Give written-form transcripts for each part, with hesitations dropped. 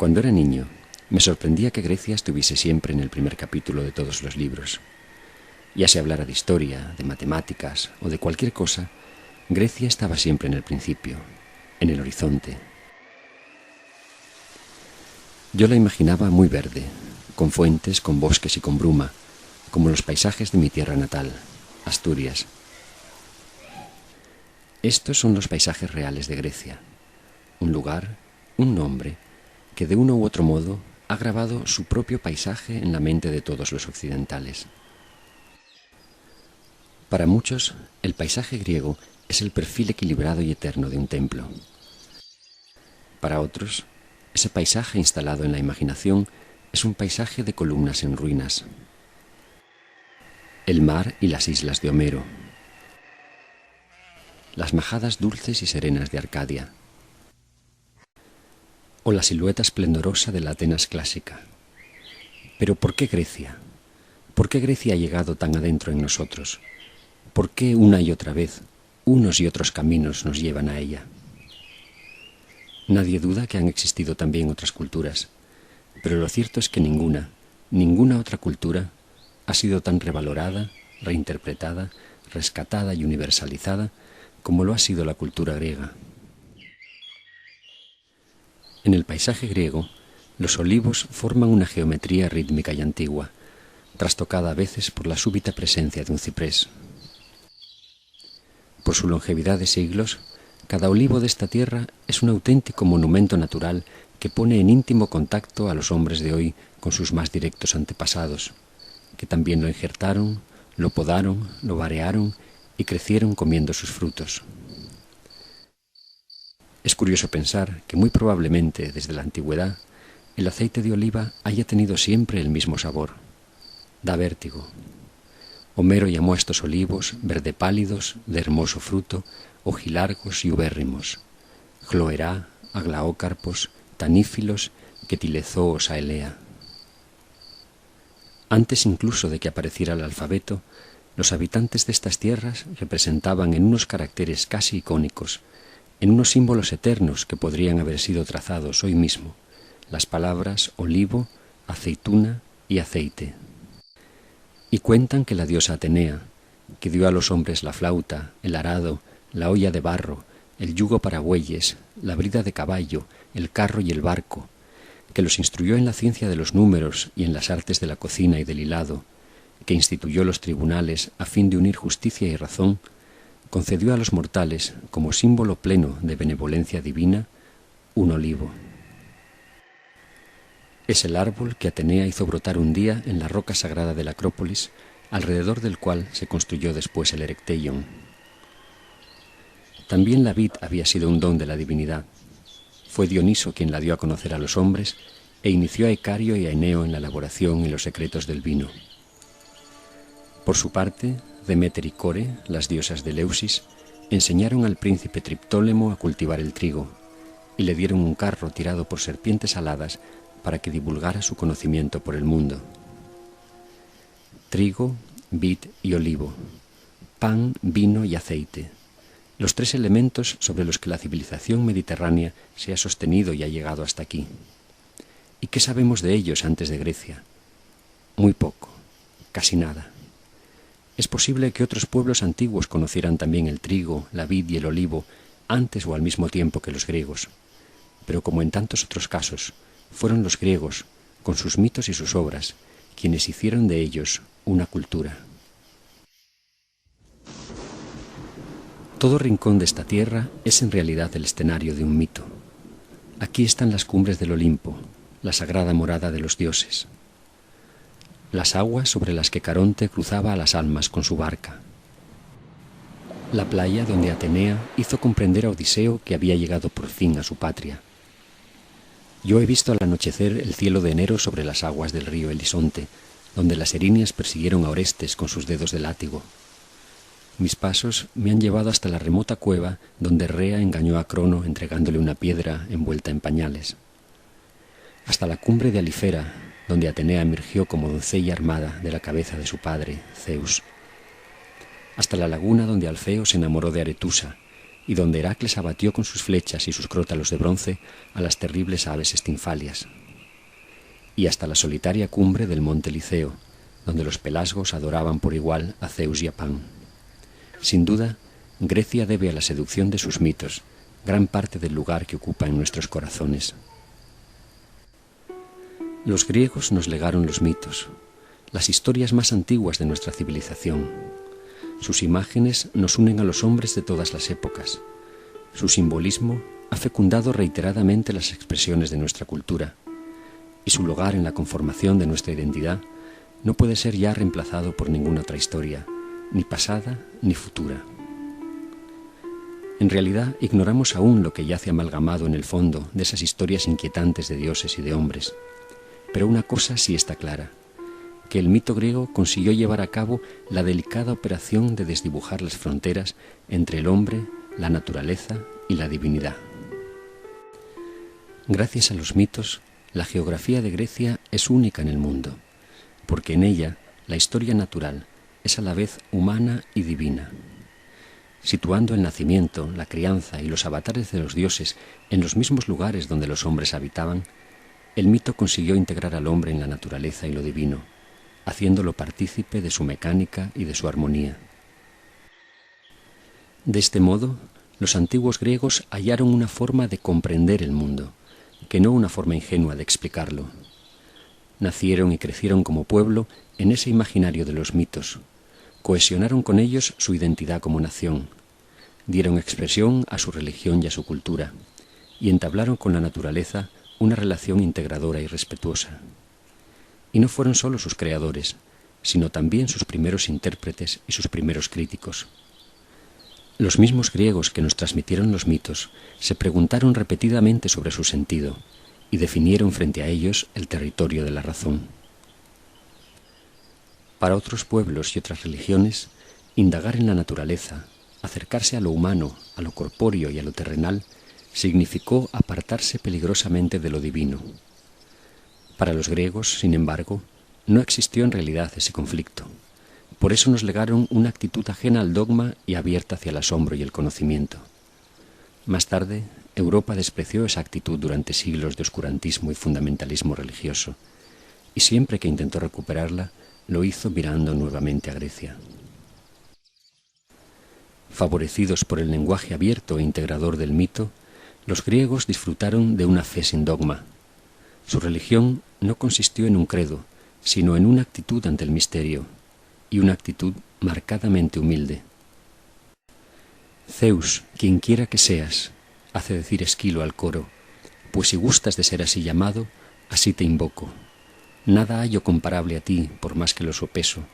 Cuando era niño, me sorprendía que Grecia estuviese siempre en el primer capítulo de todos los libros. Ya se hablara de historia, de matemáticas o de cualquier cosa, Grecia estaba siempre en el principio, en el horizonte. Yo la imaginaba muy verde, con fuentes, con bosques y con bruma, como los paisajes de mi tierra natal, Asturias. Estos son los paisajes reales de Grecia, un lugar, un nombre, que de uno u otro modo ha grabado su propio paisaje en la mente de todos los occidentales. Para muchos, el paisaje griego es el perfil equilibrado y eterno de un templo. Para otros, ese paisaje instalado en la imaginación es un paisaje de columnas en ruinas. El mar y las islas de Homero. Las majadas dulces y serenas de Arcadia. O la silueta esplendorosa de la Atenas clásica. Pero ¿por qué Grecia? ¿Por qué Grecia ha llegado tan adentro en nosotros? ¿Por qué una y otra vez, unos y otros caminos nos llevan a ella? Nadie duda que han existido también otras culturas, pero lo cierto es que ninguna otra cultura ha sido tan revalorada, reinterpretada, rescatada y universalizada como lo ha sido la cultura griega. En el paisaje griego, los olivos forman una geometría rítmica y antigua, trastocada a veces por la súbita presencia de un ciprés. Por su longevidad de siglos, cada olivo de esta tierra es un auténtico monumento natural que pone en íntimo contacto a los hombres de hoy con sus más directos antepasados, que también lo injertaron, lo podaron, lo varearon y crecieron comiendo sus frutos. Es curioso pensar que muy probablemente desde la antigüedad el aceite de oliva haya tenido siempre el mismo sabor. Da vértigo. Homero llamó a estos olivos verde pálidos, de hermoso fruto, ojilargos y ubérrimos, Cloerá, aglaócarpos, tanífilos, quetilezoos aelea. Antes incluso de que apareciera el alfabeto, los habitantes de estas tierras representaban en unos caracteres casi icónicos, en unos símbolos eternos que podrían haber sido trazados hoy mismo, las palabras olivo, aceituna y aceite. Y cuentan que la diosa Atenea, que dio a los hombres la flauta, el arado, la olla de barro, el yugo para bueyes, la brida de caballo, el carro y el barco, que los instruyó en la ciencia de los números y en las artes de la cocina y del hilado, que instituyó los tribunales a fin de unir justicia y razón, concedió a los mortales, como símbolo pleno de benevolencia divina, un olivo. Es el árbol que Atenea hizo brotar un día en la roca sagrada de la Acrópolis, alrededor del cual se construyó después el Erecteion. También la vid había sido un don de la divinidad. Fue Dioniso quien la dio a conocer a los hombres e inició a Icario y a Eneo en la elaboración y los secretos del vino. Por su parte, Deméter y Core, las diosas de Eleusis, enseñaron al príncipe Triptólemo a cultivar el trigo y le dieron un carro tirado por serpientes aladas para que divulgara su conocimiento por el mundo. Trigo, vid y olivo, pan, vino y aceite, los tres elementos sobre los que la civilización mediterránea se ha sostenido y ha llegado hasta aquí. ¿Y qué sabemos de ellos antes de Grecia? Muy poco, casi nada. Es posible que otros pueblos antiguos conocieran también el trigo, la vid y el olivo antes o al mismo tiempo que los griegos, pero como en tantos otros casos, fueron los griegos, con sus mitos y sus obras, quienes hicieron de ellos una cultura. Todo rincón de esta tierra es en realidad el escenario de un mito. Aquí están las cumbres del Olimpo, la sagrada morada de los dioses. Las aguas sobre las que Caronte cruzaba a las almas con su barca. La playa donde Atenea hizo comprender a Odiseo que había llegado por fin a su patria. Yo he visto al anochecer el cielo de enero sobre las aguas del río Elisonte, donde las erinias persiguieron a Orestes con sus dedos de látigo. Mis pasos me han llevado hasta la remota cueva donde Rea engañó a Crono entregándole una piedra envuelta en pañales. Hasta la cumbre de Alifera, donde Atenea emergió como doncella armada de la cabeza de su padre, Zeus. Hasta la laguna donde Alfeo se enamoró de Aretusa, y donde Heracles abatió con sus flechas y sus crótalos de bronce a las terribles aves estinfalias, y hasta la solitaria cumbre del monte Liceo, donde los pelasgos adoraban por igual a Zeus y a Pan. Sin duda, Grecia debe a la seducción de sus mitos gran parte del lugar que ocupa en nuestros corazones. Los griegos nos legaron los mitos, las historias más antiguas de nuestra civilización. Sus imágenes nos unen a los hombres de todas las épocas. Su simbolismo ha fecundado reiteradamente las expresiones de nuestra cultura, y su lugar en la conformación de nuestra identidad no puede ser ya reemplazado por ninguna otra historia, ni pasada ni futura. En realidad, ignoramos aún lo que yace amalgamado en el fondo de esas historias inquietantes de dioses y de hombres. Pero una cosa sí está clara, que el mito griego consiguió llevar a cabo la delicada operación de desdibujar las fronteras entre el hombre, la naturaleza y la divinidad. Gracias a los mitos, la geografía de Grecia es única en el mundo, porque en ella la historia natural es a la vez humana y divina. Situando el nacimiento, la crianza y los avatares de los dioses en los mismos lugares donde los hombres habitaban, el mito consiguió integrar al hombre en la naturaleza y lo divino, haciéndolo partícipe de su mecánica y de su armonía. De este modo, los antiguos griegos hallaron una forma de comprender el mundo, que no una forma ingenua de explicarlo. Nacieron y crecieron como pueblo en ese imaginario de los mitos, cohesionaron con ellos su identidad como nación, dieron expresión a su religión y a su cultura, y entablaron con la naturaleza una relación integradora y respetuosa. Y no fueron solo sus creadores, sino también sus primeros intérpretes y sus primeros críticos. Los mismos griegos que nos transmitieron los mitos se preguntaron repetidamente sobre su sentido y definieron frente a ellos el territorio de la razón. Para otros pueblos y otras religiones, indagar en la naturaleza, acercarse a lo humano, a lo corpóreo y a lo terrenal, significó apartarse peligrosamente de lo divino. Para los griegos, sin embargo, no existió en realidad ese conflicto. Por eso nos legaron una actitud ajena al dogma y abierta hacia el asombro y el conocimiento. Más tarde, Europa despreció esa actitud durante siglos de oscurantismo y fundamentalismo religioso, y siempre que intentó recuperarla, lo hizo mirando nuevamente a Grecia. Favorecidos por el lenguaje abierto e integrador del mito, los griegos disfrutaron de una fe sin dogma. Su religión no consistió en un credo, sino en una actitud ante el misterio, y una actitud marcadamente humilde. Zeus, quien quiera que seas, hace decir Esquilo al coro, pues si gustas de ser así llamado, así te invoco. Nada hallo comparable a ti, por más que lo sopeso,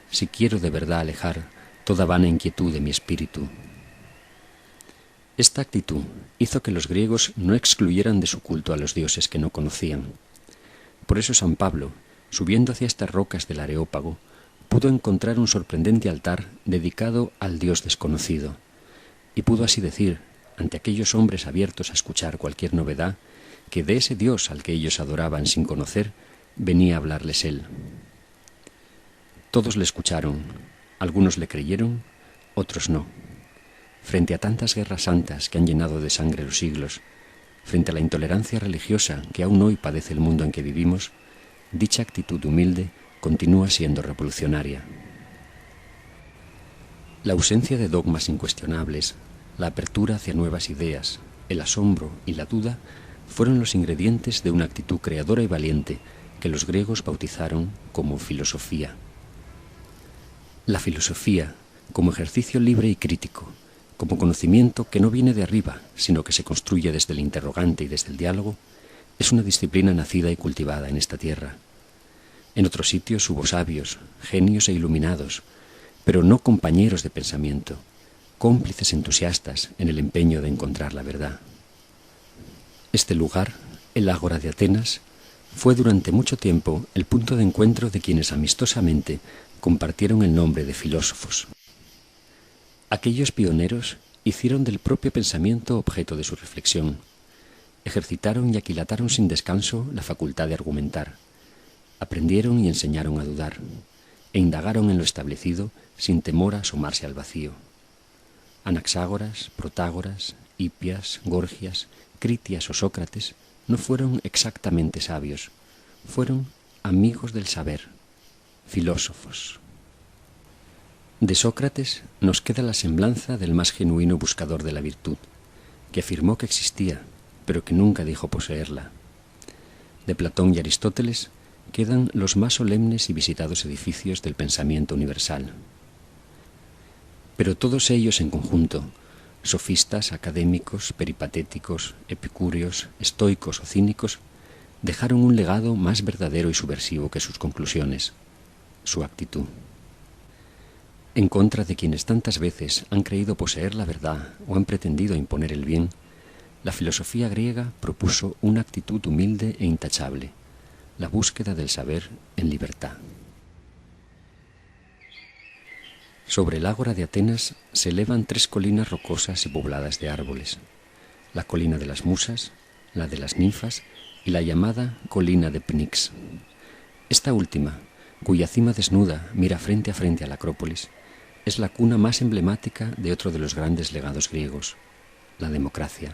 si quiero de verdad alejar toda vana inquietud de mi espíritu. Esta actitud hizo que los griegos no excluyeran de su culto a los dioses que no conocían. Por eso San Pablo, subiendo hacia estas rocas del Areópago, pudo encontrar un sorprendente altar dedicado al Dios desconocido, y pudo así decir, ante aquellos hombres abiertos a escuchar cualquier novedad, que de ese Dios al que ellos adoraban sin conocer, venía a hablarles él. Todos le escucharon, algunos le creyeron, otros no. Frente a tantas guerras santas que han llenado de sangre los siglos, frente a la intolerancia religiosa que aún hoy padece el mundo en que vivimos, dicha actitud humilde continúa siendo revolucionaria. La ausencia de dogmas incuestionables, la apertura hacia nuevas ideas, el asombro y la duda fueron los ingredientes de una actitud creadora y valiente que los griegos bautizaron como filosofía. La filosofía, como ejercicio libre y crítico, como conocimiento que no viene de arriba, sino que se construye desde el interrogante y desde el diálogo, es una disciplina nacida y cultivada en esta tierra. En otros sitios hubo sabios, genios e iluminados, pero no compañeros de pensamiento, cómplices entusiastas en el empeño de encontrar la verdad. Este lugar, el Ágora de Atenas, fue durante mucho tiempo el punto de encuentro de quienes amistosamente compartieron el nombre de filósofos. Aquellos pioneros hicieron del propio pensamiento objeto de su reflexión, ejercitaron y aquilataron sin descanso la facultad de argumentar, aprendieron y enseñaron a dudar, e indagaron en lo establecido sin temor a asomarse al vacío. Anaxágoras, Protágoras, Hipias, Gorgias, Critias o Sócrates no fueron exactamente sabios, fueron amigos del saber, filósofos. De Sócrates nos queda la semblanza del más genuino buscador de la virtud, que afirmó que existía, pero que nunca dijo poseerla. De Platón y Aristóteles quedan los más solemnes y visitados edificios del pensamiento universal. Pero todos ellos en conjunto, sofistas, académicos, peripatéticos, epicúreos, estoicos o cínicos, dejaron un legado más verdadero y subversivo que sus conclusiones, su actitud. En contra de quienes tantas veces han creído poseer la verdad o han pretendido imponer el bien, la filosofía griega propuso una actitud humilde e intachable, la búsqueda del saber en libertad. Sobre el ágora de Atenas se elevan 3 colinas rocosas y pobladas de árboles, la colina de las musas, la de las ninfas y la llamada colina de Pnix. Esta última, cuya cima desnuda mira frente a frente a la Acrópolis, es la cuna más emblemática de otro de los grandes legados griegos, la democracia.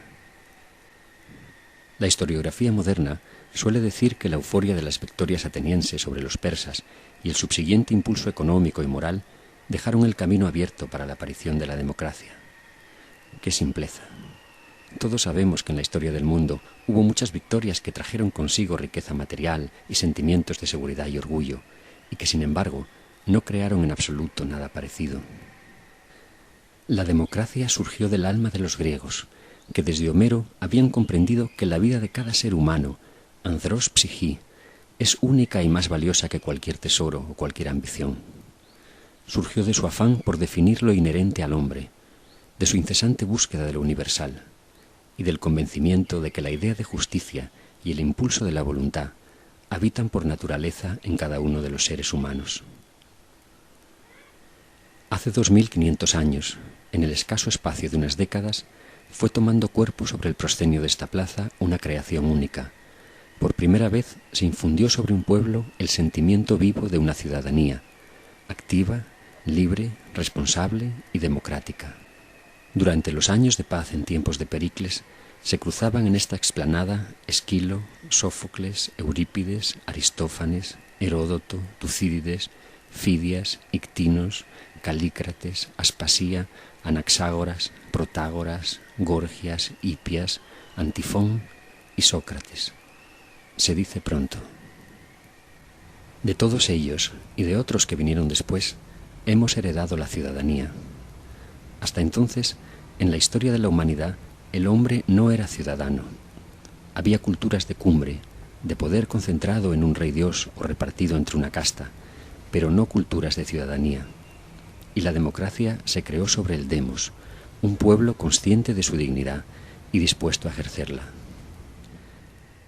La historiografía moderna suele decir que la euforia de las victorias atenienses sobre los persas y el subsiguiente impulso económico y moral dejaron el camino abierto para la aparición de la democracia. ¡Qué simpleza! Todos sabemos que en la historia del mundo hubo muchas victorias que trajeron consigo riqueza material y sentimientos de seguridad y orgullo, y que sin embargo no crearon en absoluto nada parecido. La democracia surgió del alma de los griegos, que desde Homero habían comprendido que la vida de cada ser humano, anthros psychi, es única y más valiosa que cualquier tesoro o cualquier ambición. Surgió de su afán por definir lo inherente al hombre, de su incesante búsqueda de lo universal, y del convencimiento de que la idea de justicia y el impulso de la voluntad habitan por naturaleza en cada uno de los seres humanos. Hace 2500 años, en el escaso espacio de unas décadas, fue tomando cuerpo sobre el proscenio de esta plaza una creación única. Por primera vez se infundió sobre un pueblo el sentimiento vivo de una ciudadanía, activa, libre, responsable y democrática. Durante los años de paz en tiempos de Pericles, se cruzaban en esta explanada Esquilo, Sófocles, Eurípides, Aristófanes, Heródoto, Tucídides, Fidias, Ictinos, Calícrates, Aspasía, Anaxágoras, Protágoras, Gorgias, Hipias, Antifón y Sócrates. Se dice pronto. De todos ellos y de otros que vinieron después, hemos heredado la ciudadanía. Hasta entonces, en la historia de la humanidad, el hombre no era ciudadano. Había culturas de cumbre, de poder concentrado en un rey dios o repartido entre una casta, pero no culturas de ciudadanía. Y la democracia se creó sobre el demos, un pueblo consciente de su dignidad y dispuesto a ejercerla.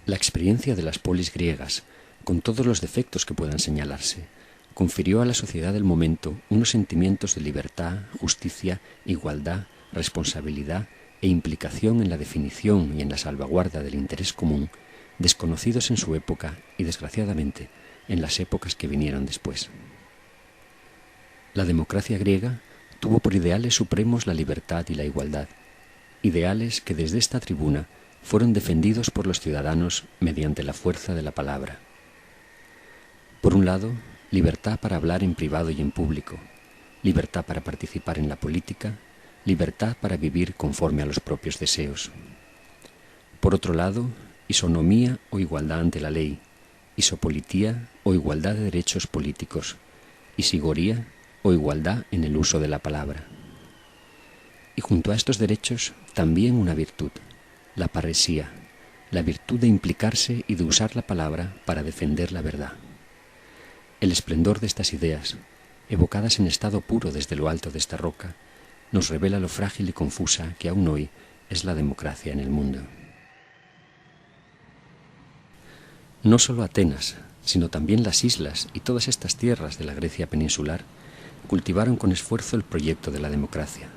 La experiencia de las polis griegas, con todos los defectos que puedan señalarse, confirió a la sociedad del momento unos sentimientos de libertad, justicia, igualdad, responsabilidad e implicación en la definición y en la salvaguarda del interés común, desconocidos en su época y, desgraciadamente, en las épocas que vinieron después. La democracia griega tuvo por ideales supremos la libertad y la igualdad, ideales que desde esta tribuna fueron defendidos por los ciudadanos mediante la fuerza de la palabra. Por un lado, libertad para hablar en privado y en público, libertad para participar en la política, libertad para vivir conforme a los propios deseos. Por otro lado, isonomía o igualdad ante la ley, isopolitía o igualdad de derechos políticos, isigoría o igualdad en el uso de la palabra. Y junto a estos derechos, también una virtud, la parresía, la virtud de implicarse y de usar la palabra para defender la verdad. El esplendor de estas ideas, evocadas en estado puro desde lo alto de esta roca, nos revela lo frágil y confusa que aún hoy es la democracia en el mundo. No solo Atenas, sino también las islas y todas estas tierras de la Grecia peninsular cultivaron con esfuerzo el proyecto de la democracia.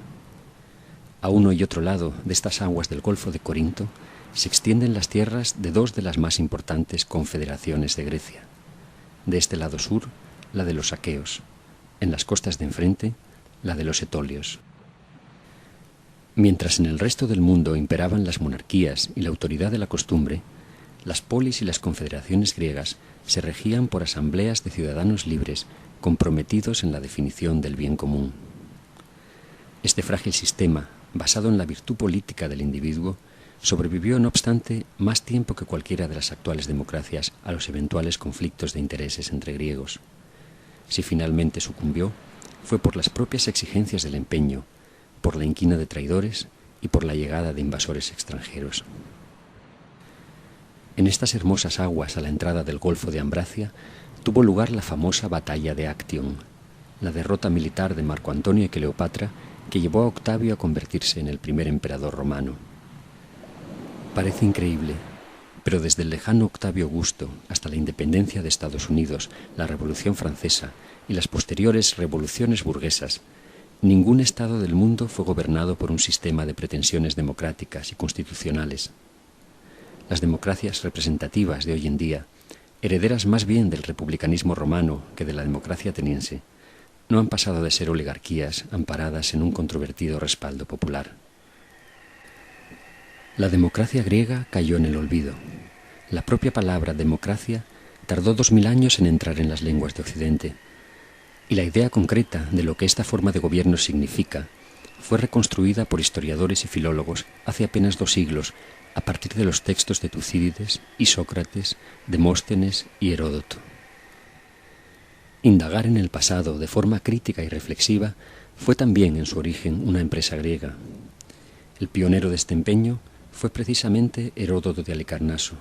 A uno y otro lado de estas aguas del Golfo de Corinto se extienden las tierras de 2 de las más importantes confederaciones de Grecia. De este lado sur, la de los aqueos, en las costas de enfrente, la de los etolios. Mientras en el resto del mundo imperaban las monarquías y la autoridad de la costumbre, las polis y las confederaciones griegas se regían por asambleas de ciudadanos libres comprometidos en la definición del bien común. Este frágil sistema, basado en la virtud política del individuo, sobrevivió, no obstante, más tiempo que cualquiera de las actuales democracias a los eventuales conflictos de intereses entre griegos. Si finalmente sucumbió, fue por las propias exigencias del empeño, por la inquina de traidores y por la llegada de invasores extranjeros. En estas hermosas aguas a la entrada del Golfo de Ambracia tuvo lugar la famosa batalla de Actium, la derrota militar de Marco Antonio y Cleopatra que llevó a Octavio a convertirse en el primer emperador romano. Parece increíble, pero desde el lejano Octavio Augusto hasta la independencia de Estados Unidos, la Revolución Francesa y las posteriores revoluciones burguesas, ningún estado del mundo fue gobernado por un sistema de pretensiones democráticas y constitucionales. Las democracias representativas de hoy en día, herederas más bien del republicanismo romano que de la democracia ateniense, no han pasado de ser oligarquías amparadas en un controvertido respaldo popular. La democracia griega cayó en el olvido. La propia palabra democracia tardó 2000 años en entrar en las lenguas de Occidente, y la idea concreta de lo que esta forma de gobierno significa fue reconstruida por historiadores y filólogos hace apenas 2 siglos a partir de los textos de Tucídides, Isócrates, Demóstenes y Heródoto. Indagar en el pasado de forma crítica y reflexiva fue también en su origen una empresa griega. El pionero de este empeño fue precisamente Heródoto de Halicarnaso,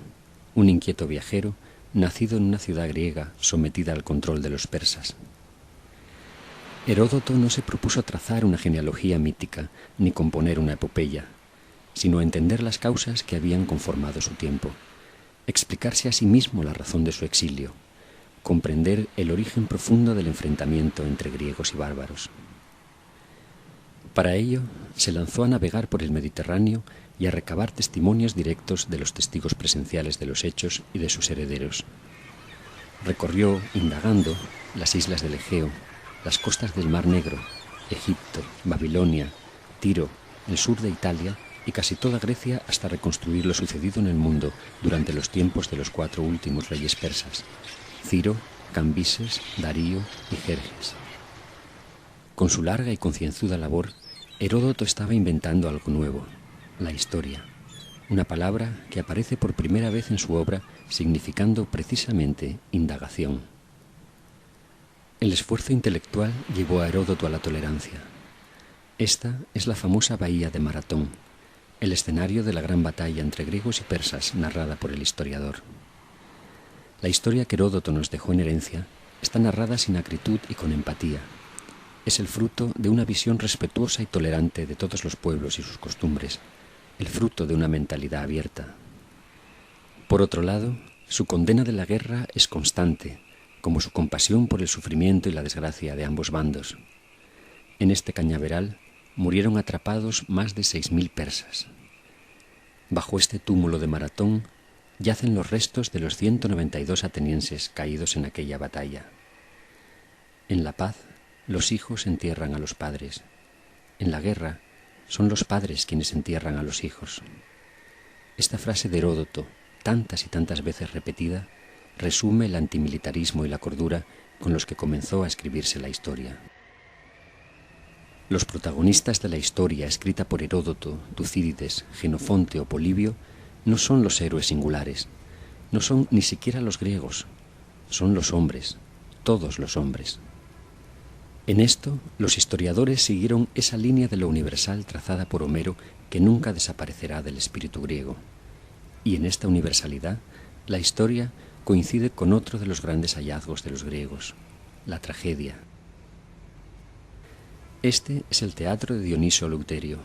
un inquieto viajero nacido en una ciudad griega sometida al control de los persas. Heródoto no se propuso trazar una genealogía mítica ni componer una epopeya, sino entender las causas que habían conformado su tiempo, explicarse a sí mismo la razón de su exilio, comprender el origen profundo del enfrentamiento entre griegos y bárbaros. Para ello, se lanzó a navegar por el Mediterráneo y a recabar testimonios directos de los testigos presenciales de los hechos y de sus herederos. Recorrió, indagando, las islas del Egeo, las costas del Mar Negro, Egipto, Babilonia, Tiro, el sur de Italia y casi toda Grecia hasta reconstruir lo sucedido en el mundo durante los tiempos de los 4 últimos reyes persas, Ciro, Cambises, Darío y Jerjes. Con su larga y concienzuda labor, Heródoto estaba inventando algo nuevo, la historia, una palabra que aparece por primera vez en su obra significando precisamente indagación. El esfuerzo intelectual llevó a Heródoto a la tolerancia. Esta es la famosa bahía de Maratón, el escenario de la gran batalla entre griegos y persas narrada por el historiador. La historia que Heródoto nos dejó en herencia está narrada sin acritud y con empatía. Es el fruto de una visión respetuosa y tolerante de todos los pueblos y sus costumbres, el fruto de una mentalidad abierta. Por otro lado, su condena de la guerra es constante, como su compasión por el sufrimiento y la desgracia de ambos bandos. En este cañaveral murieron atrapados más de 6000 persas. Bajo este túmulo de Maratón yacen los restos de los 192 atenienses caídos en aquella batalla. En la paz, los hijos entierran a los padres. En la guerra, son los padres quienes entierran a los hijos. Esta frase de Heródoto, tantas y tantas veces repetida, resume el antimilitarismo y la cordura con los que comenzó a escribirse la historia. Los protagonistas de la historia escrita por Heródoto, Tucídides, Jenofonte o Polibio no son los héroes singulares, no son ni siquiera los griegos, son los hombres, todos los hombres. En esto, los historiadores siguieron esa línea de lo universal trazada por Homero que nunca desaparecerá del espíritu griego. Y en esta universalidad, la historia coincide con otro de los grandes hallazgos de los griegos, la tragedia. Este es el teatro de Dioniso Eleuterio,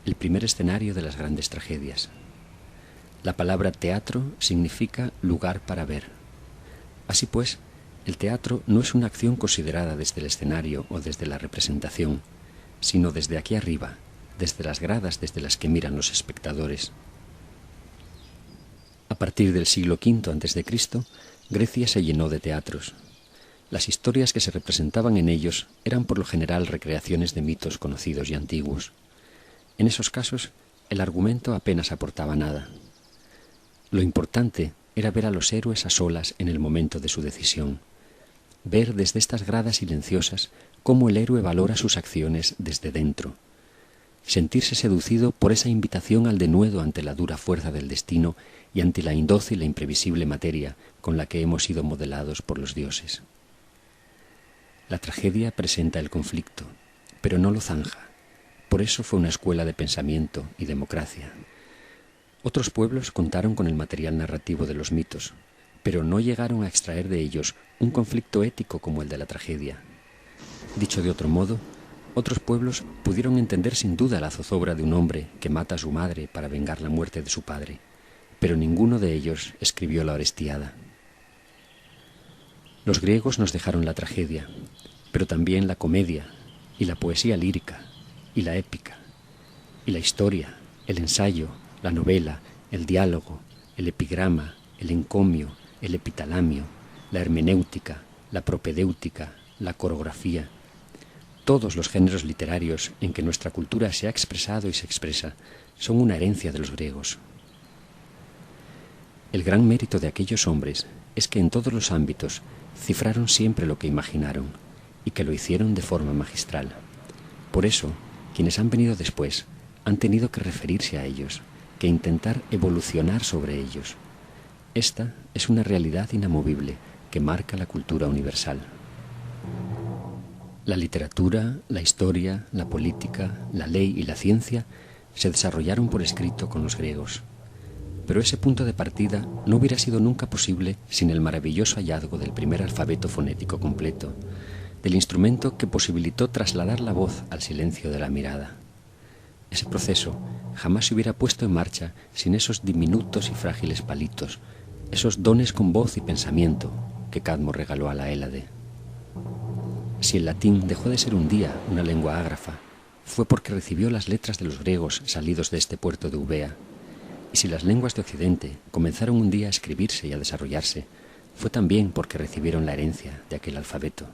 el primer escenario de las grandes tragedias. La palabra teatro significa lugar para ver. Así pues, el teatro no es una acción considerada desde el escenario o desde la representación, sino desde aquí arriba, desde las gradas desde las que miran los espectadores. A partir del siglo V a.C., Grecia se llenó de teatros. Las historias que se representaban en ellos eran por lo general recreaciones de mitos conocidos y antiguos. En esos casos, el argumento apenas aportaba nada. Lo importante era ver a los héroes a solas en el momento de su decisión, ver desde estas gradas silenciosas cómo el héroe valora sus acciones desde dentro, sentirse seducido por esa invitación al denuedo ante la dura fuerza del destino y ante la indócil e imprevisible materia con la que hemos sido modelados por los dioses. La tragedia presenta el conflicto, pero no lo zanja. Por eso fue una escuela de pensamiento y democracia. Otros pueblos contaron con el material narrativo de los mitos, pero no llegaron a extraer de ellos un conflicto ético como el de la tragedia. Dicho de otro modo, otros pueblos pudieron entender sin duda la zozobra de un hombre que mata a su madre para vengar la muerte de su padre, pero ninguno de ellos escribió la Orestiada. Los griegos nos dejaron la tragedia, pero también la comedia y la poesía lírica y la épica y la historia, el ensayo, la novela, el diálogo, el epigrama, el encomio, el epitalamio, la hermenéutica, la propedéutica, la coreografía. Todos los géneros literarios en que nuestra cultura se ha expresado y se expresa son una herencia de los griegos. El gran mérito de aquellos hombres es que en todos los ámbitos cifraron siempre lo que imaginaron y que lo hicieron de forma magistral. Por eso, quienes han venido después han tenido que referirse a ellos, que intentar evolucionar sobre ellos. Esta es una realidad inamovible que marca la cultura universal. La literatura, la historia, la política, la ley y la ciencia se desarrollaron por escrito con los griegos. Pero ese punto de partida no hubiera sido nunca posible sin el maravilloso hallazgo del primer alfabeto fonético completo, del instrumento que posibilitó trasladar la voz al silencio de la mirada. Ese proceso jamás se hubiera puesto en marcha sin esos diminutos y frágiles palitos, esos dones con voz y pensamiento que Cadmo regaló a la Hélade. Si el latín dejó de ser un día una lengua ágrafa, fue porque recibió las letras de los griegos salidos de este puerto de Eubea. Y si las lenguas de Occidente comenzaron un día a escribirse y a desarrollarse, fue también porque recibieron la herencia de aquel alfabeto.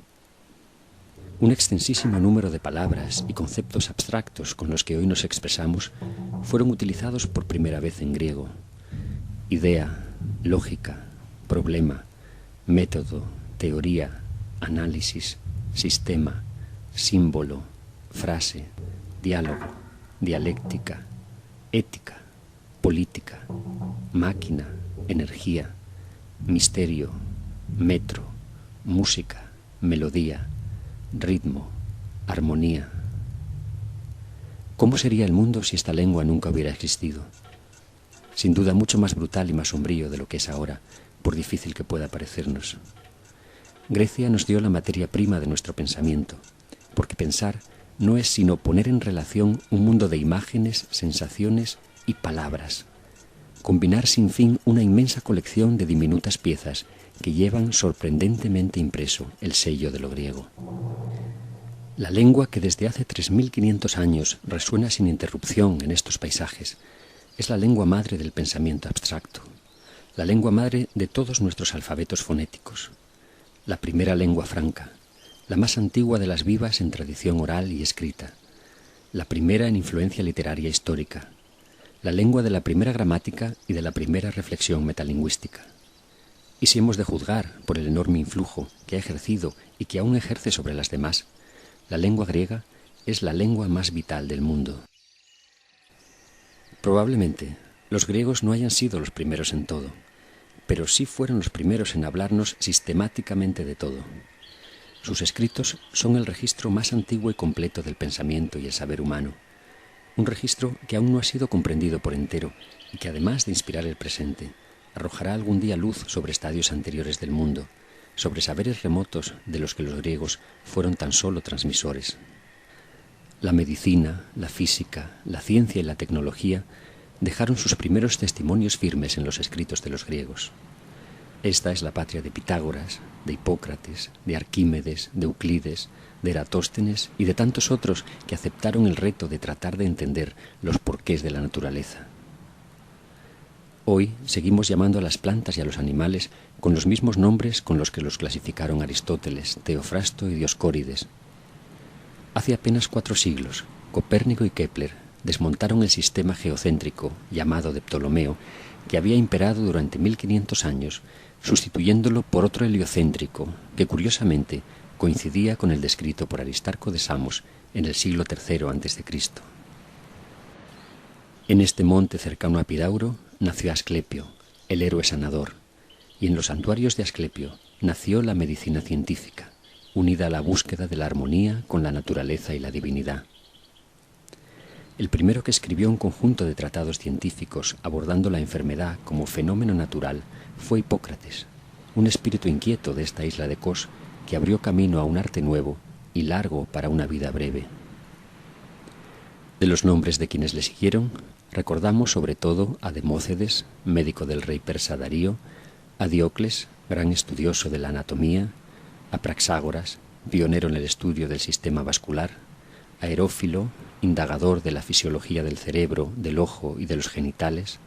Un extensísimo número de palabras y conceptos abstractos con los que hoy nos expresamos fueron utilizados por primera vez en griego. Idea, lógica, problema, método, teoría, análisis, sistema, símbolo, frase, diálogo, dialéctica, ética, política, máquina, energía, misterio, metro, música, melodía, ritmo, armonía. ¿Cómo sería el mundo si esta lengua nunca hubiera existido? Sin duda mucho más brutal y más sombrío de lo que es ahora, por difícil que pueda parecernos. Grecia nos dio la materia prima de nuestro pensamiento, porque pensar no es sino poner en relación un mundo de imágenes, sensaciones y palabras, combinar sin fin una inmensa colección de diminutas piezas que llevan sorprendentemente impreso el sello de lo griego. La lengua que desde hace 3.500 años resuena sin interrupción en estos paisajes es la lengua madre del pensamiento abstracto, la lengua madre de todos nuestros alfabetos fonéticos, la primera lengua franca, la más antigua de las vivas en tradición oral y escrita, la primera en influencia literaria histórica, la lengua de la primera gramática y de la primera reflexión metalingüística. Y si hemos de juzgar por el enorme influjo que ha ejercido y que aún ejerce sobre las demás, la lengua griega es la lengua más vital del mundo. Probablemente los griegos no hayan sido los primeros en todo, pero sí fueron los primeros en hablarnos sistemáticamente de todo. Sus escritos son el registro más antiguo y completo del pensamiento y el saber humano, un registro que aún no ha sido comprendido por entero y que, además de inspirar el presente, arrojará algún día luz sobre estadios anteriores del mundo, sobre saberes remotos de los que los griegos fueron tan solo transmisores. La medicina, la física, la ciencia y la tecnología dejaron sus primeros testimonios firmes en los escritos de los griegos. Esta es la patria de Pitágoras, de Hipócrates, de Arquímedes, de Euclides, de Eratóstenes y de tantos otros que aceptaron el reto de tratar de entender los porqués de la naturaleza. Hoy seguimos llamando a las plantas y a los animales con los mismos nombres con los que los clasificaron Aristóteles, Teofrasto y Dioscórides. Hace apenas 4 siglos, Copérnico y Kepler desmontaron el sistema geocéntrico llamado de Ptolomeo, que había imperado durante 1500 años, sustituyéndolo por otro heliocéntrico, que curiosamente coincidía con el descrito por Aristarco de Samos en el siglo III a.C. En este monte cercano a Epidauro nació Asclepio, el héroe sanador, y en los santuarios de Asclepio nació la medicina científica, unida a la búsqueda de la armonía con la naturaleza y la divinidad. El primero que escribió un conjunto de tratados científicos abordando la enfermedad como fenómeno natural fue Hipócrates, un espíritu inquieto de esta isla de Kos que abrió camino a un arte nuevo y largo para una vida breve. De los nombres de quienes le siguieron, recordamos sobre todo a Demócedes, médico del rey persa Darío, a Diocles, gran estudioso de la anatomía, a Praxágoras, pionero en el estudio del sistema vascular, a Herófilo, indagador de la fisiología del cerebro, del ojo y de los genitales,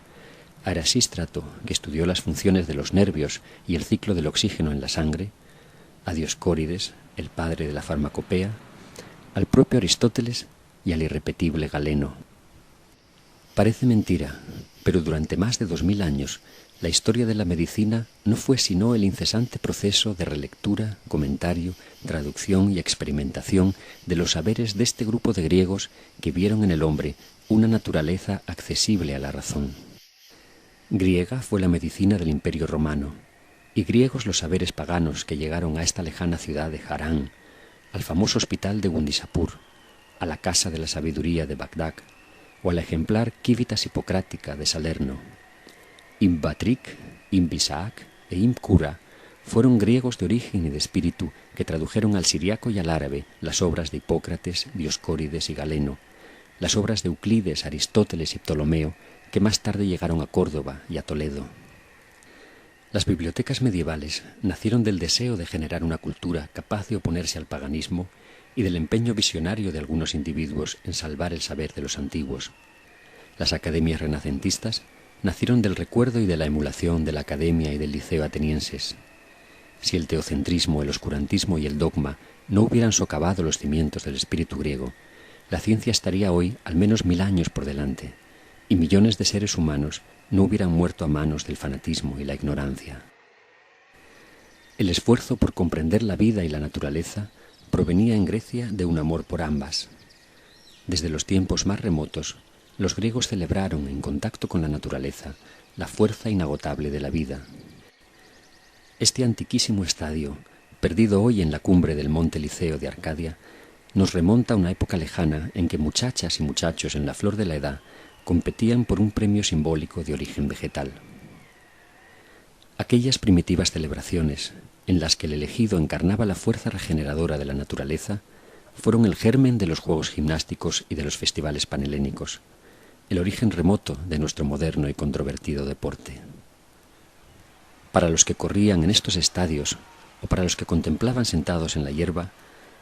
a Erasístrato, que estudió las funciones de los nervios y el ciclo del oxígeno en la sangre, a Dioscórides, el padre de la farmacopea, al propio Aristóteles y al irrepetible Galeno. Parece mentira, pero durante más de 2000 años la historia de la medicina no fue sino el incesante proceso de relectura, comentario, traducción y experimentación de los saberes de este grupo de griegos que vieron en el hombre una naturaleza accesible a la razón. Griega fue la medicina del Imperio Romano, y griegos los saberes paganos que llegaron a esta lejana ciudad de Harán, al famoso hospital de Gundisapur, a la casa de la sabiduría de Bagdad, o a la ejemplar Civitas Hipocrática de Salerno. Imbatric, Imbisac e Imcura fueron griegos de origen y de espíritu que tradujeron al siriaco y al árabe las obras de Hipócrates, Dioscórides y Galeno, las obras de Euclides, Aristóteles y Ptolomeo, que más tarde llegaron a Córdoba y a Toledo. Las bibliotecas medievales nacieron del deseo de generar una cultura capaz de oponerse al paganismo y del empeño visionario de algunos individuos en salvar el saber de los antiguos. Las academias renacentistas nacieron del recuerdo y de la emulación de la academia y del liceo atenienses. Si el teocentrismo, el oscurantismo y el dogma no hubieran socavado los cimientos del espíritu griego, la ciencia estaría hoy al menos 1000 años por delante, y millones de seres humanos no hubieran muerto a manos del fanatismo y la ignorancia. El esfuerzo por comprender la vida y la naturaleza provenía en Grecia de un amor por ambas. Desde los tiempos más remotos, los griegos celebraron, en contacto con la naturaleza, la fuerza inagotable de la vida. Este antiquísimo estadio, perdido hoy en la cumbre del monte Liceo de Arcadia, nos remonta a una época lejana en que muchachas y muchachos en la flor de la edad competían por un premio simbólico de origen vegetal. Aquellas primitivas celebraciones, en las que el elegido encarnaba la fuerza regeneradora de la naturaleza, fueron el germen de los juegos gimnásticos y de los festivales panhelénicos, el origen remoto de nuestro moderno y controvertido deporte. Para los que corrían en estos estadios, o para los que contemplaban sentados en la hierba,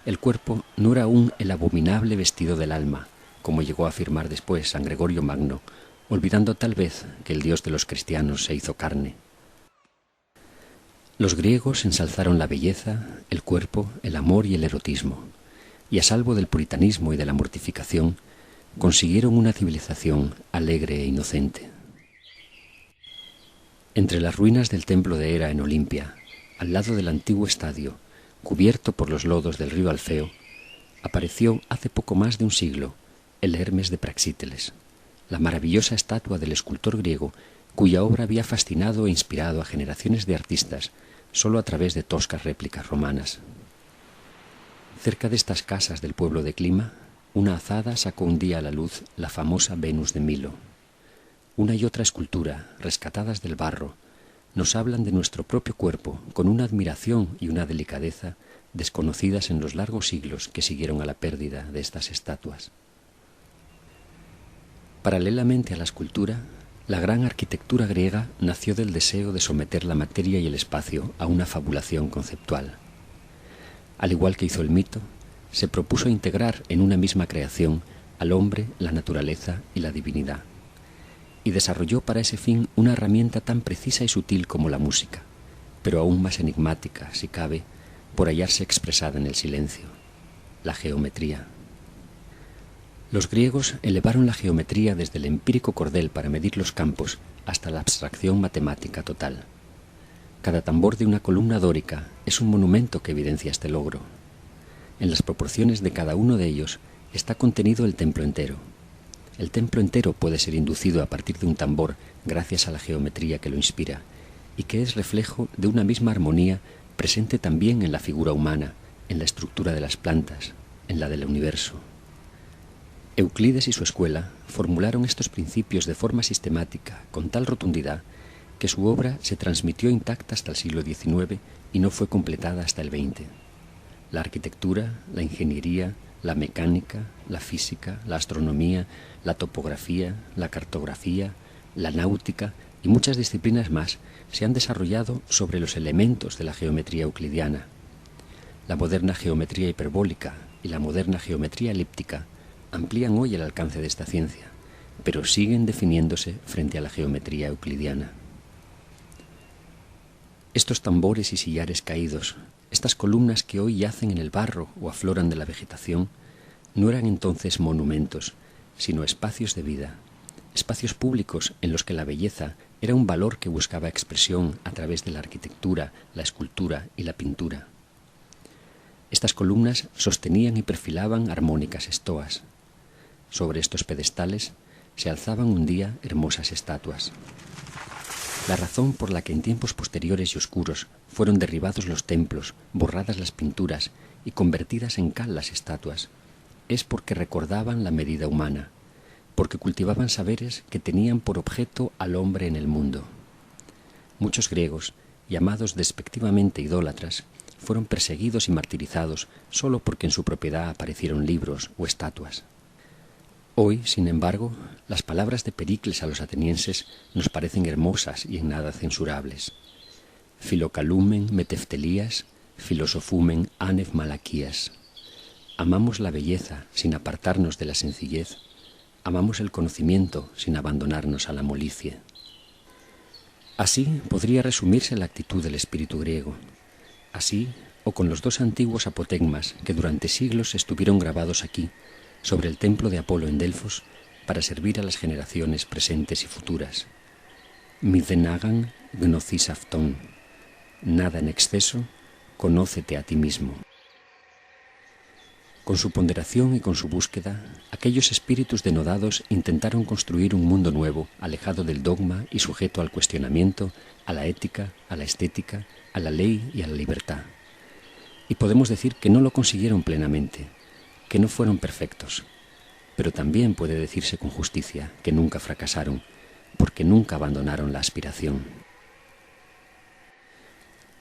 el cuerpo no era aún el abominable vestido del alma, como llegó a afirmar después San Gregorio Magno, olvidando tal vez que el Dios de los cristianos se hizo carne. Los griegos ensalzaron la belleza, el cuerpo, el amor y el erotismo, y a salvo del puritanismo y de la mortificación, consiguieron una civilización alegre e inocente. Entre las ruinas del templo de Hera en Olimpia, al lado del antiguo estadio, cubierto por los lodos del río Alfeo, apareció hace poco más de un siglo el Hermes de Praxíteles, la maravillosa estatua del escultor griego cuya obra había fascinado e inspirado a generaciones de artistas solo a través de toscas réplicas romanas. Cerca de estas casas del pueblo de Clima, una azada sacó un día a la luz la famosa Venus de Milo. Una y otra escultura, rescatadas del barro, nos hablan de nuestro propio cuerpo con una admiración y una delicadeza desconocidas en los largos siglos que siguieron a la pérdida de estas estatuas. Paralelamente a la escultura, la gran arquitectura griega nació del deseo de someter la materia y el espacio a una fabulación conceptual. Al igual que hizo el mito, se propuso integrar en una misma creación al hombre, la naturaleza y la divinidad, y desarrolló para ese fin una herramienta tan precisa y sutil como la música, pero aún más enigmática, si cabe, por hallarse expresada en el silencio, la geometría. Los griegos elevaron la geometría desde el empírico cordel para medir los campos hasta la abstracción matemática total. Cada tambor de una columna dórica es un monumento que evidencia este logro. En las proporciones de cada uno de ellos está contenido el templo entero. El templo entero puede ser inducido a partir de un tambor gracias a la geometría que lo inspira, y que es reflejo de una misma armonía presente también en la figura humana, en la estructura de las plantas, en la del universo. Euclides y su escuela formularon estos principios de forma sistemática, con tal rotundidad, que su obra se transmitió intacta hasta el siglo XIX y no fue completada hasta el XX. La arquitectura, la ingeniería, la mecánica, la física, la astronomía, la topografía, la cartografía, la náutica y muchas disciplinas más se han desarrollado sobre los elementos de la geometría euclidiana. La moderna geometría hiperbólica y la moderna geometría elíptica amplían hoy el alcance de esta ciencia, pero siguen definiéndose frente a la geometría euclidiana. Estos tambores y sillares caídos, estas columnas que hoy yacen en el barro o afloran de la vegetación, no eran entonces monumentos, sino espacios de vida, espacios públicos en los que la belleza era un valor que buscaba expresión a través de la arquitectura, la escultura y la pintura. Estas columnas sostenían y perfilaban armónicas estoas. Sobre estos pedestales se alzaban un día hermosas estatuas. La razón por la que en tiempos posteriores y oscuros fueron derribados los templos, borradas las pinturas y convertidas en cal las estatuas, es porque recordaban la medida humana, porque cultivaban saberes que tenían por objeto al hombre en el mundo. Muchos griegos, llamados despectivamente idólatras, fueron perseguidos y martirizados solo porque en su propiedad aparecieron libros o estatuas. Hoy, sin embargo, las palabras de Pericles a los atenienses nos parecen hermosas y en nada censurables. Filocalumen meteftelías, filosofumen anef malaquías. Amamos la belleza sin apartarnos de la sencillez. Amamos el conocimiento sin abandonarnos a la molicie. Así podría resumirse la actitud del espíritu griego. Así, o con los dos antiguos apotegmas que durante siglos estuvieron grabados aquí, sobre el templo de Apolo en Delfos, para servir a las generaciones presentes y futuras. Midenagan gnosis afton. Nada en exceso, conócete a ti mismo. Con su ponderación y con su búsqueda, aquellos espíritus denodados intentaron construir un mundo nuevo, alejado del dogma y sujeto al cuestionamiento, a la ética, a la estética, a la ley y a la libertad. Y podemos decir que no lo consiguieron plenamente, que no fueron perfectos, pero también puede decirse con justicia que nunca fracasaron, porque nunca abandonaron la aspiración.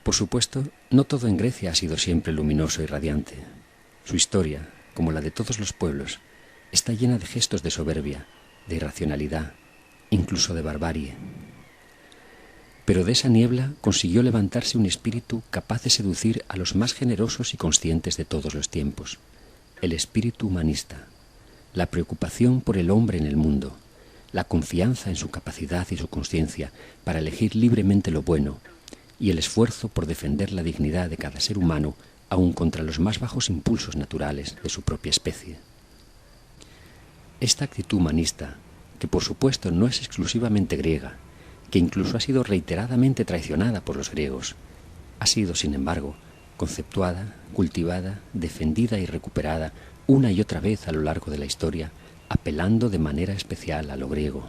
Por supuesto, no todo en Grecia ha sido siempre luminoso y radiante. Su historia, como la de todos los pueblos, está llena de gestos de soberbia, de irracionalidad, incluso de barbarie. Pero de esa niebla consiguió levantarse un espíritu capaz de seducir a los más generosos y conscientes de todos los tiempos. El espíritu humanista, la preocupación por el hombre en el mundo, la confianza en su capacidad y su conciencia para elegir libremente lo bueno y el esfuerzo por defender la dignidad de cada ser humano aun contra los más bajos impulsos naturales de su propia especie. Esta actitud humanista, que por supuesto no es exclusivamente griega, que incluso ha sido reiteradamente traicionada por los griegos, ha sido, sin embargo, conceptuada, cultivada, defendida y recuperada una y otra vez a lo largo de la historia, apelando de manera especial a lo griego.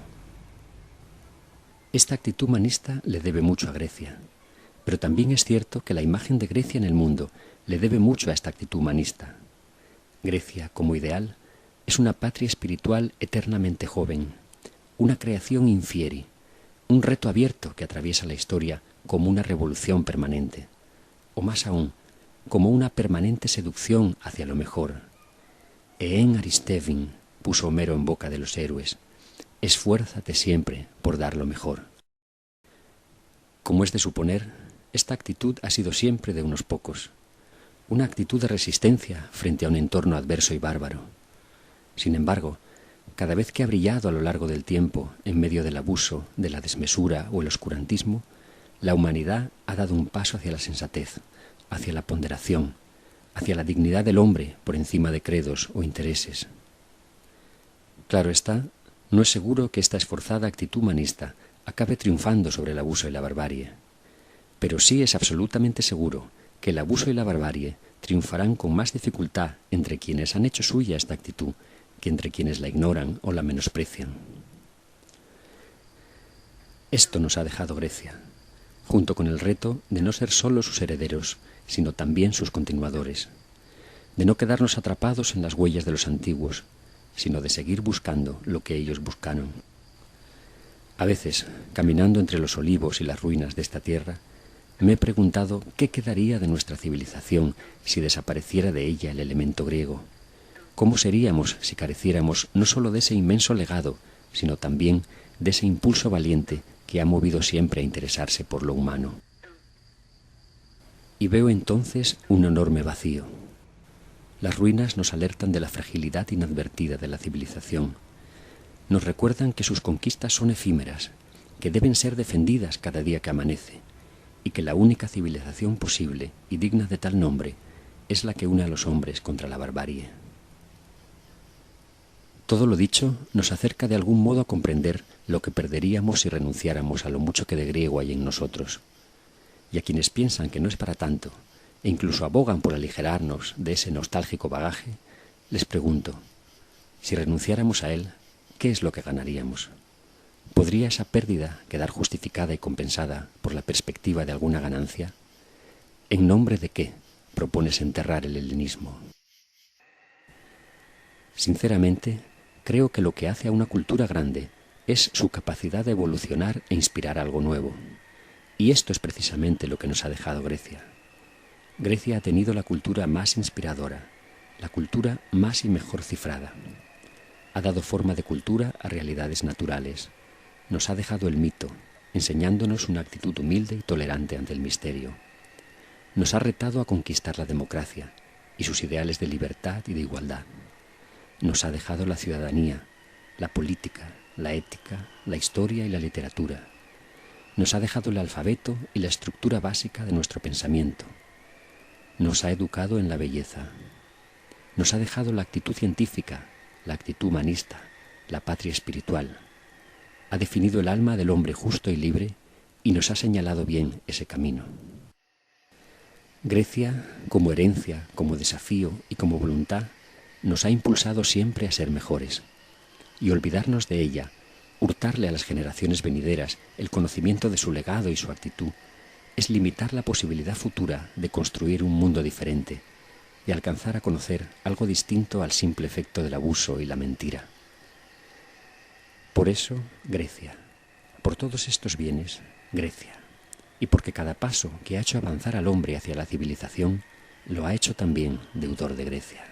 Esta actitud humanista le debe mucho a Grecia, pero también es cierto que la imagen de Grecia en el mundo le debe mucho a esta actitud humanista. Grecia, como ideal, es una patria espiritual eternamente joven, una creación infieri, un reto abierto que atraviesa la historia como una revolución permanente, o más aún, como una permanente seducción hacia lo mejor. En Aristevin, puso Homero en boca de los héroes, esfuérzate siempre por dar lo mejor. Como es de suponer, esta actitud ha sido siempre de unos pocos, una actitud de resistencia frente a un entorno adverso y bárbaro. Sin embargo, cada vez que ha brillado a lo largo del tiempo, en medio del abuso, de la desmesura o el oscurantismo, la humanidad ha dado un paso hacia la sensatez, hacia la ponderación, hacia la dignidad del hombre por encima de credos o intereses. Claro está, no es seguro que esta esforzada actitud humanista acabe triunfando sobre el abuso y la barbarie. Pero sí es absolutamente seguro que el abuso y la barbarie triunfarán con más dificultad entre quienes han hecho suya esta actitud que entre quienes la ignoran o la menosprecian. Esto nos ha dejado Grecia, junto con el reto de no ser solo sus herederos, sino también sus continuadores, de no quedarnos atrapados en las huellas de los antiguos, sino de seguir buscando lo que ellos buscaron. A veces, caminando entre los olivos y las ruinas de esta tierra, me he preguntado qué quedaría de nuestra civilización si desapareciera de ella el elemento griego. ¿Cómo seríamos si careciéramos no solo de ese inmenso legado, sino también de ese impulso valiente que ha movido siempre a interesarse por lo humano? Y veo entonces un enorme vacío. Las ruinas nos alertan de la fragilidad inadvertida de la civilización. Nos recuerdan que sus conquistas son efímeras, que deben ser defendidas cada día que amanece, y que la única civilización posible y digna de tal nombre es la que une a los hombres contra la barbarie. Todo lo dicho nos acerca de algún modo a comprender lo que perderíamos si renunciáramos a lo mucho que de griego hay en nosotros. Y a quienes piensan que no es para tanto, e incluso abogan por aligerarnos de ese nostálgico bagaje, les pregunto, si renunciáramos a él, ¿qué es lo que ganaríamos? ¿Podría esa pérdida quedar justificada y compensada por la perspectiva de alguna ganancia? ¿En nombre de qué propones enterrar el helenismo? Sinceramente, creo que lo que hace a una cultura grande es su capacidad de evolucionar e inspirar algo nuevo. Y esto es precisamente lo que nos ha dejado Grecia. Grecia ha tenido la cultura más inspiradora, la cultura más y mejor cifrada. Ha dado forma de cultura a realidades naturales. Nos ha dejado el mito, enseñándonos una actitud humilde y tolerante ante el misterio. Nos ha retado a conquistar la democracia y sus ideales de libertad y de igualdad. Nos ha dejado la ciudadanía, la política, la ética, la historia y la literatura. Nos ha dejado el alfabeto y la estructura básica de nuestro pensamiento. Nos ha educado en la belleza. Nos ha dejado la actitud científica, la actitud humanista, la patria espiritual. Ha definido el alma del hombre justo y libre y nos ha señalado bien ese camino. Grecia, como herencia, como desafío y como voluntad, nos ha impulsado siempre a ser mejores. Y olvidarnos de ella, hurtarle a las generaciones venideras el conocimiento de su legado y su actitud, es limitar la posibilidad futura de construir un mundo diferente y alcanzar a conocer algo distinto al simple efecto del abuso y la mentira. Por eso, Grecia. Por todos estos bienes, Grecia. Y porque cada paso que ha hecho avanzar al hombre hacia la civilización, lo ha hecho también deudor de Grecia.